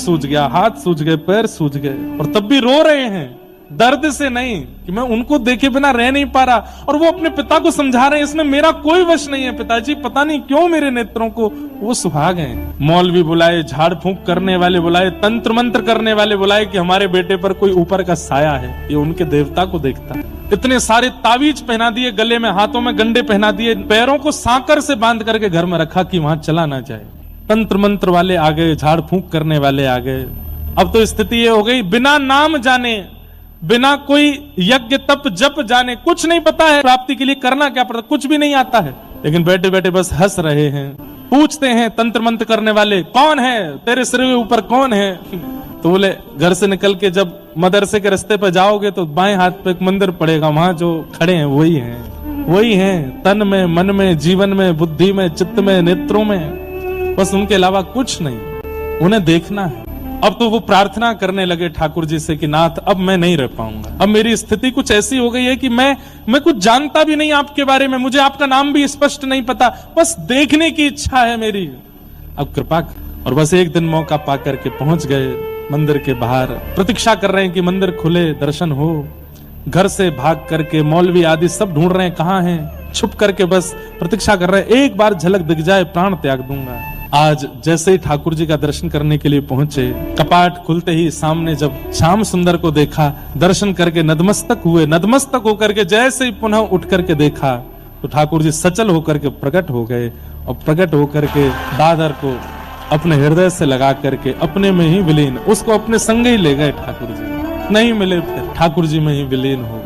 सूज गया, हाथ सूज गए, पैर सूज गए, और तब भी रो रहे हैं, दर्द से नहीं कि मैं उनको देखे बिना रह नहीं पा रहा। और वो अपने पिता को समझा रहे हैं, इसमें मेरा कोई वश नहीं है पिताजी, पता नहीं क्यों मेरे नेत्रों को वो सुहा गए। मौलवी बुलाए, झाड़ फूंक करने वाले बुलाए, तंत्र मंत्र करने वाले बुलाए कि हमारे बेटे पर कोई ऊपर का साया है, ये उनके देवता को देखता है। इतने सारे तावीज पहना दिए, गले में हाथों में गंडे पहना दिए, पैरों को सांकर से बांध करके घर में रखा कि वहां चला ना जाए। तंत्र मंत्र वाले आ गए, झाड़ फूंक करने वाले आ गए। अब तो स्थिति ये हो गई, बिना नाम जाने, बिना कोई यज्ञ तप जप जाने, कुछ नहीं पता है प्राप्ति के लिए करना क्या पड़ता, कुछ भी नहीं आता है, लेकिन बैठे बैठे बस हंस रहे हैं। पूछते हैं तंत्र मंत्र करने वाले, कौन है तेरे सिर के ऊपर, कौन है? तो बोले घर से निकल के जब मदरसे के रास्ते पर जाओगे तो बाएं हाथ पे एक मंदिर पड़ेगा, वहां जो खड़े हैं वही हैं, वही हैं, तन में, मन में, जीवन में, बुद्धि में, चित्त में, नेत्रों में, बस उनके अलावा कुछ नहीं, उन्हें देखना है। अब तो वो प्रार्थना करने लगे ठाकुर जी से कि नाथ अब मैं नहीं रह पाऊंगा, अब मेरी स्थिति कुछ ऐसी हो गई है कि मैं कुछ जानता भी नहीं आपके बारे में, मुझे आपका नाम भी स्पष्ट नहीं पता, बस देखने की इच्छा है मेरी, अब कृपा कर। और बस एक दिन मौका पा करके पहुंच गए मंदिर के बाहर, प्रतीक्षा कर रहे हैं कि मंदिर खुले, दर्शन हो। घर से भाग करके मौलवी आदि सब ढूंढ रहे हैं कहाँ हैं, छुप करके बस प्रतीक्षा कर रहे हैं, एक बार झलक दिख जाए प्राण त्याग दूंगा। आज जैसे ही ठाकुर जी का दर्शन करने के लिए पहुंचे, कपाट खुलते ही सामने जब श्याम सुंदर को देखा, दर्शन करके नतमस्तक हुए, नतमस्तक होकर के जैसे ही पुनः उठ करके देखा तो ठाकुर जी सचल होकर के प्रकट हो गए, और प्रकट होकर के दादर को अपने हृदय से लगा करके अपने में ही विलीन, उसको अपने संग ही ले गए ठाकुर जी, नहीं मिले फिर ठाकुर जी में ही विलीन हो।